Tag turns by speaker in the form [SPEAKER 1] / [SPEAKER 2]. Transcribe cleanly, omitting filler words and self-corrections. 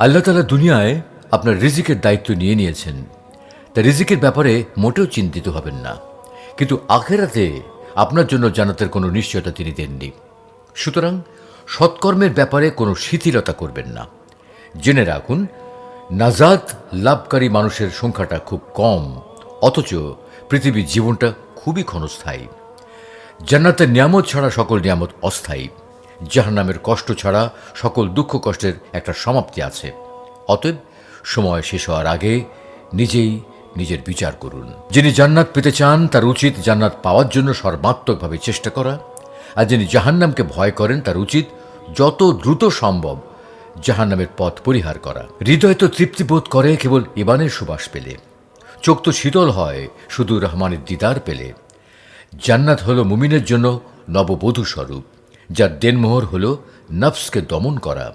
[SPEAKER 1] আল্লাহ তাআলা দুনিয়ায় আপনার রিজিকের দায়িত্ব নিয়ে নিয়েছেন, তা রিজিকের ব্যাপারে মোটেও চিন্তিত হবেন না। কিন্তু আখেরাতে আপনার জন্য জান্নাতের কোনো নিশ্চয়তা তিনি দেননি। সুতরাং সৎকর্মের ব্যাপারে কোনো শিথিলতা করবেন না। জেনে রাখুন, নাজাত লাভকারী মানুষের সংখ্যাটা খুব কম, অথচ পৃথিবীর জীবনটা খুবই ক্ষণস্থায়ী। জান্নাতের নিয়ামত ছাড়া সকল নিয়ামত অস্থায়ী। জাহান্নামের কষ্ট ছাড়া সকল দুঃখ কষ্টের একটা সমাপ্তি আছে। অতএব সময় শেষ হওয়ার আগে নিজেই নিজের বিচার করুন। যিনি জান্নাত পেতে চান তার উচিত জান্নাত পাওয়ার জন্য সর্বাত্মকভাবে চেষ্টা করা, আর যিনি জাহান্নামকে ভয় করেন তার উচিত যত দ্রুত সম্ভব জাহান্নামের পথ পরিহার করা। হৃদয় তো তৃপ্তিবোধ করে কেবল ইবানের সুবাস পেলে, চোখ তো শীতল হয় শুধু রহমানের দিদার পেলে। জান্নাত হল মুমিনের জন্য নববধূ স্বরূপ, যার দেনমোহর হল নফসকে দমন করা।